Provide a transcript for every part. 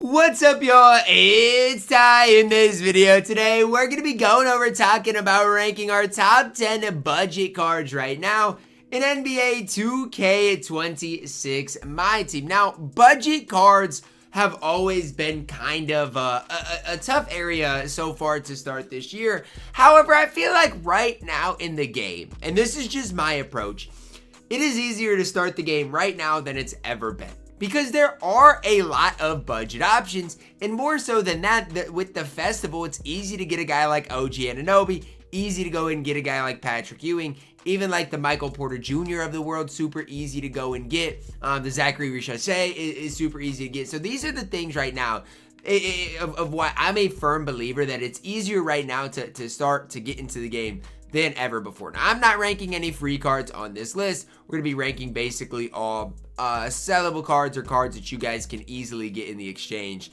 What's up, y'all? It's Ty. In this video today, we're going to be going over talking about ranking our top 10 budget cards right now in NBA 2K26 MyTEAM. Now, budget cards have always been kind of a tough area so far to start this year. However, I feel like right now in the game, and this is just my approach, it is easier to start the game right now than it's ever been. Because there are a lot of budget options, and more so than that, with the festival, it's easy to get a guy like OG Anunoby, easy to go and get a guy like Patrick Ewing, even like the Michael Porter Jr. of the world, super easy to go and get. The Zachary Richardson is super easy to get. So these are the things right now of why I'm a firm believer that it's easier right now to start to get into the game than ever before. Now, I'm not ranking any free cards on this list. We're going to be ranking basically all sellable cards or cards that you guys can easily get in the exchange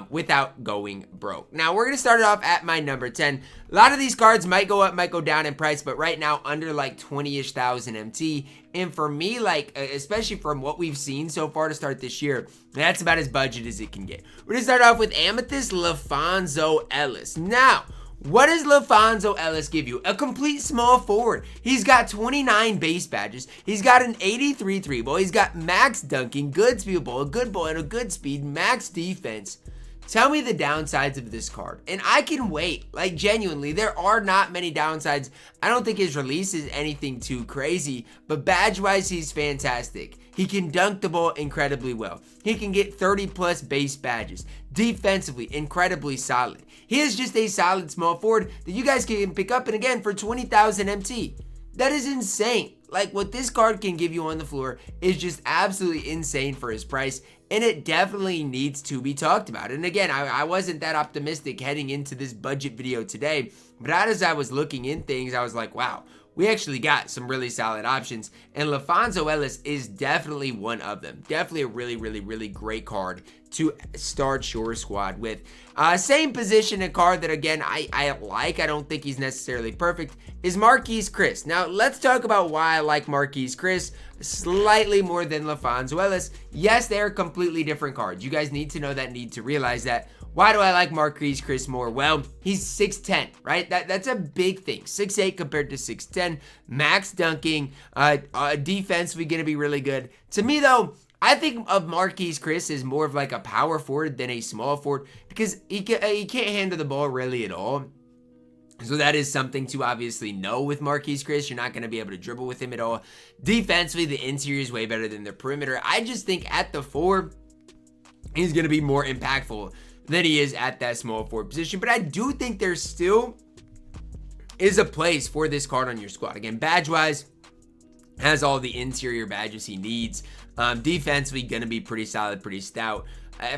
without going broke. Now, we're going to start it off at my number 10. A lot of these cards might go up, might go down in price, but right now under like 20-ish thousand MT. And for me, like, especially from what we've seen so far to start this year, that's about as budget as it can get. We're going to start off with Amethyst LaFonso Ellis. Now, what does LaFonso Ellis give you? A complete small forward. He's got 29 base badges. He's got an 83 3-ball. He's got max dunking, good speed ball, a good ball, and a good speed, max defense. Tell me the downsides of this card. And I can wait. Like, genuinely, there are not many downsides. I don't think his release is anything too crazy, but badge-wise, he's fantastic. He can dunk the ball incredibly well. He can get 30-plus base badges. Defensively, incredibly solid. He is just a solid small forward that you guys can pick up, and again, for 20,000 MT. That is insane. Like, what this card can give you on the floor is just absolutely insane for his price, and it definitely needs to be talked about. And again, I wasn't that optimistic heading into this budget video today, but as I was looking in things, I was like, wow, we actually got some really solid options, and LaFonso Ellis is definitely one of them. Definitely a really great card to start your squad with. Same position, a card that, again, I like. I don't think he's necessarily perfect, is Marquise Chris. Now, let's talk about why I like Marquise Chris slightly more than LaFonso Ellis. Yes, they are completely different cards. You guys need to know that, need to realize that. Why do I like Marquise Chris more? Well, he's 6'10", right? That's a big thing. 6'8" compared to 6'10". Max dunking, defensively going to be really good. To me, though, I think of Marquise Chris as more of like a power forward than a small forward because he can't handle the ball really at all. So that is something to obviously know with Marquise Chris. You're not going to be able to dribble with him at all. Defensively, the interior is way better than the perimeter. I just think at the 4, he's going to be more impactful than he is at that small forward position. But I do think there still is a place for this card on your squad. Again, badge-wise, has all the interior badges he needs. Defensively, going to be pretty solid, pretty stout.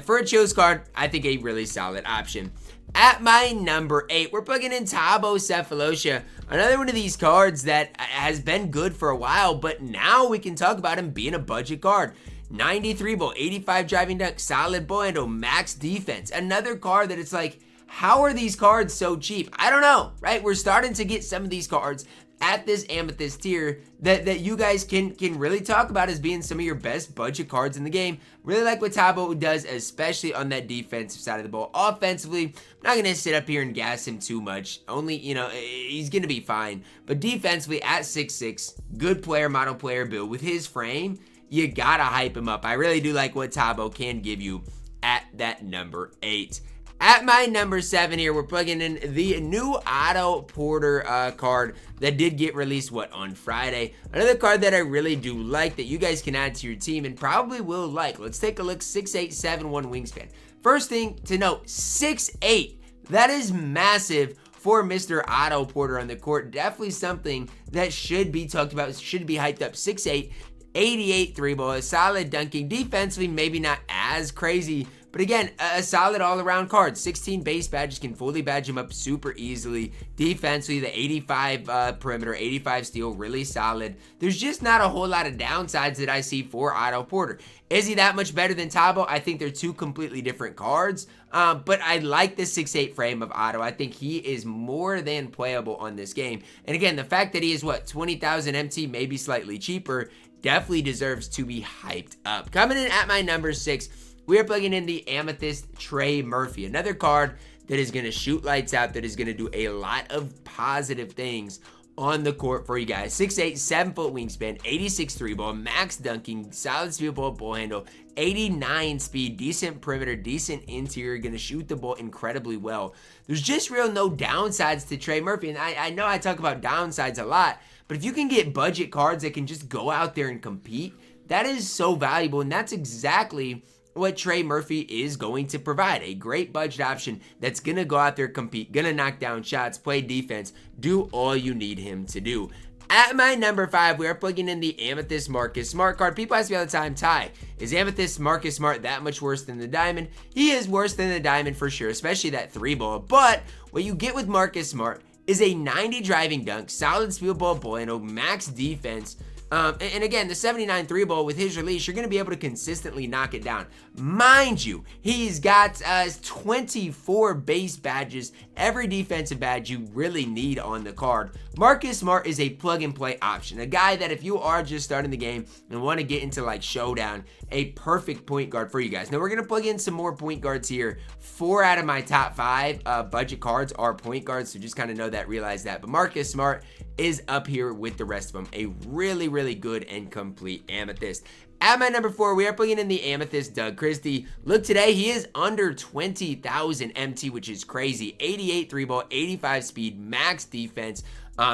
For a chills card, I think a really solid option. At my number 8, we're plugging in Thabo Sefolosha. Another one of these cards that has been good for a while, but now we can talk about him being a budget card. 93 ball, 85 driving dunk, solid ball handle, max defense. Another card that it's like, how are these cards so cheap? I don't know, right? We're starting to get some of these cards at this Amethyst tier that you guys can really talk about as being some of your best budget cards in the game. Really like what Thabo does, especially on that defensive side of the ball. Offensively, I'm not going to sit up here and gas him too much. Only, he's going to be fine. But defensively, at 6'6", good player, model player build. With his frame, you got to hype him up. I really do like what Thabo can give you at that number 8. At my number 7 here, we're plugging in the new Otto Porter card that did get released, on Friday. Another card that I really do like that you guys can add to your team and probably will like. Let's take a look. 6'8", 7'1" wingspan. First thing to note, 6'8". That is massive for Mr. Otto Porter on the court. Definitely something that should be talked about, should be hyped up. 6'8", 88 3-ball, solid dunking. Defensively, maybe not as crazy, but again, a solid all-around card. 16 base badges, can fully badge him up super easily. Defensively, the 85 perimeter, 85 steal, really solid. There's just not a whole lot of downsides that I see for Otto Porter. Is he that much better than Thabo? I think they're two completely different cards, but I like the 6'8 frame of Otto. I think he is more than playable on this game. And again, the fact that he is, 20,000 MT, maybe slightly cheaper, definitely deserves to be hyped up. Coming in at my number 6, we are plugging in the Amethyst Trey Murphy, another card that is going to shoot lights out, that is going to do a lot of positive things on the court for you guys. 6'8", 7-foot wingspan, 86 3-ball, max dunking, solid speed ball handle, 89 speed, decent perimeter, decent interior, going to shoot the ball incredibly well. There's just real no downsides to Trey Murphy, and I know I talk about downsides a lot, but if you can get budget cards that can just go out there and compete, that is so valuable, and that's exactly what Trey Murphy is going to provide. A great budget option that's going to go out there, compete, going to knock down shots, play defense, do all you need him to do. At my number 5, we are plugging in the Amethyst Marcus Smart card. People ask me all the time, Ty, is Amethyst Marcus Smart that much worse than the Diamond? He is worse than the Diamond for sure, especially that 3-ball. But what you get with Marcus Smart is a 90 driving dunk, solid speed ball handle, max defense. And again, the 79 3-ball with his release, you're going to be able to consistently knock it down. Mind you, he's got 24 base badges, every defensive badge you really need on the card. Marcus Smart is a plug-and-play option, a guy that if you are just starting the game and want to get into like Showdown, a perfect point guard for you guys. Now, we're going to plug in some more point guards here. 4 out of my top 5 budget cards are point guards, so just kind of know that, realize that. But Marcus Smart is up here with the rest of them. A really good and complete Amethyst. At my number 4, we are plugging in the Amethyst Doug Christie. Look, today he is under 20,000 MT, which is crazy. 88 3-ball, 85 speed, max defense,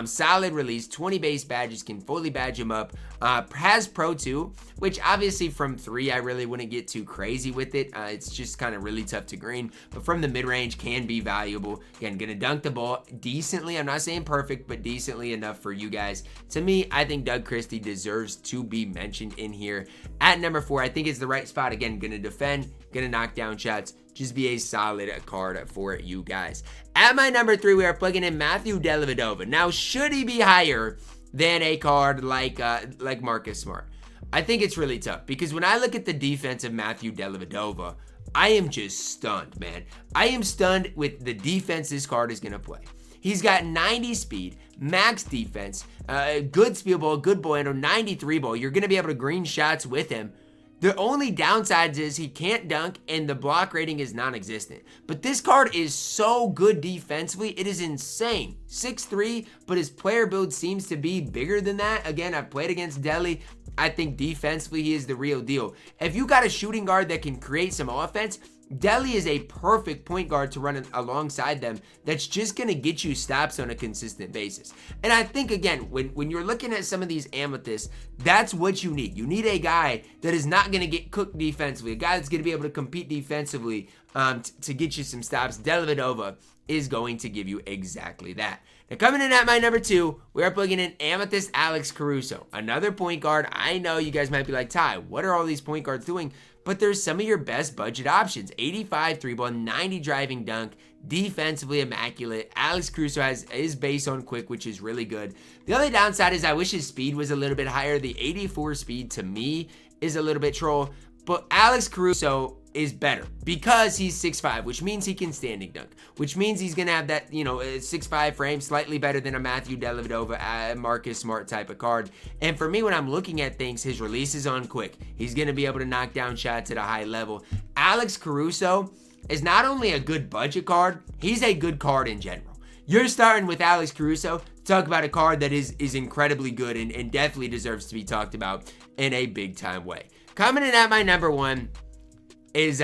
solid release, 20 base badges, can fully badge him up. Has Pro 2, which obviously from 3, I really wouldn't get too crazy with it. It's just kind of really tough to green, but from the mid-range can be valuable. Again, gonna dunk the ball decently. I'm not saying perfect, but decently enough for you guys. To me, I think Doug Christie deserves to be mentioned in here. At number 4, I think it's the right spot. Again, gonna defend, gonna knock down shots, just be a solid card for you guys. At my number 3, we are plugging in Matthew Dellavedova. Now, should he be higher than a card like Marcus Smart? I think it's really tough, because when I look at the defense of Matthew Dellavedova, I am just stunned, man. I am stunned with the defense this card is going to play. He's got 90 speed, max defense, good speed ball, good ball handle, 93 ball. You're going to be able to green shots with him. The only downsides is he can't dunk and the block rating is non-existent. But this card is so good defensively, it is insane. 6'3", but his player build seems to be bigger than that. Again, I've played against Delly. I think defensively he is the real deal. If you got a shooting guard that can create some offense, Delly is a perfect point guard to run alongside them that's just going to get you stops on a consistent basis. And I think, again, when you're looking at some of these amethysts, that's what you need. You need a guy that is not going to get cooked defensively, a guy that's going to be able to compete defensively to get you some stops. Dellavedova is going to give you exactly that. Now, coming in at my number 2, we are plugging in Amethyst Alex Caruso, another point guard. I know you guys might be like, Ty, what are all these point guards doing? But there's some of your best budget options. 85 3-ball, 90 driving dunk, defensively immaculate. Alex Caruso is base on quick, which is really good. The only downside is I wish his speed was a little bit higher. The 84 speed to me is a little bit troll, but Alex Caruso is better because he's 6'5", which means he can standing dunk, which means he's gonna have that, 6'5" frame, slightly better than a Matthew Dellavedova, Marcus Smart type of card. And for me, when I'm looking at things, his release is on quick. He's gonna be able to knock down shots at a high level. Alex Caruso is not only a good budget card, he's a good card in general. You're starting with Alex Caruso. Talk about a card that is incredibly good and definitely deserves to be talked about in a big time way. Coming in at my number 1 is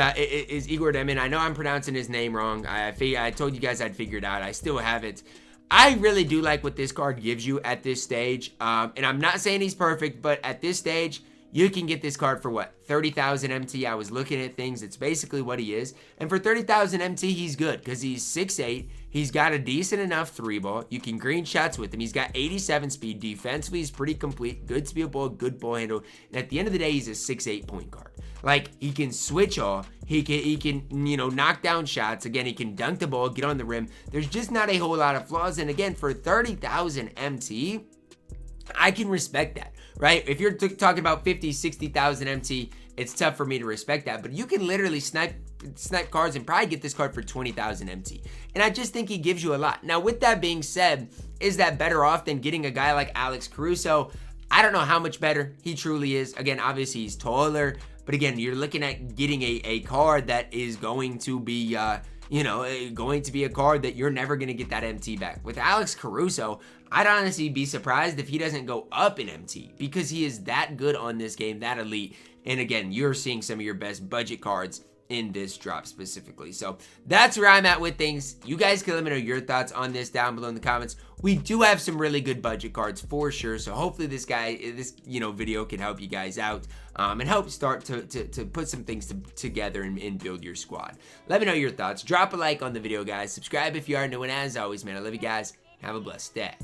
Igor Demon. I know I'm pronouncing his name wrong. I told you guys I'd figure it out. I still haven't. I really do like what this card gives you at this stage. And I'm not saying he's perfect, but at this stage, you can get this card for what? 30,000 MT. I was looking at things. It's basically what he is. And for 30,000 MT, he's good because he's 6'8". He's got a decent enough 3-ball. You can green shots with him. He's got 87 speed. Defensively, he's pretty complete. Good speed ball, good ball handle. And at the end of the day, he's a 6'8" point guard. Like, he can switch off. He can knock down shots. Again, he can dunk the ball, get on the rim. There's just not a whole lot of flaws. And again, for 30,000 MT, I can respect that, right? If you're talking about 50, 60,000 MT, it's tough for me to respect that. But you can literally snipe cards and probably get this card for 20,000 MT. And I just think he gives you a lot. Now, with that being said, is that better off than getting a guy like Alex Caruso? I don't know how much better he truly is. Again, obviously he's taller. But again, you're looking at getting a card that is going to be, going to be a card that you're never going to get that MT back. With Alex Caruso, I'd honestly be surprised if he doesn't go up in MT because he is that good on this game, that elite. And again, you're seeing some of your best budget cards in this drop specifically. So that's where I'm at with things. You guys can let me know your thoughts on this down below in the comments. We do have some really good budget cards for sure. So hopefully this video can help you guys out and help start to put some things together and build your squad. Let me know your thoughts. Drop a like on the video, guys. Subscribe if you are new, and as always, man, I love you guys. Have a blessed day.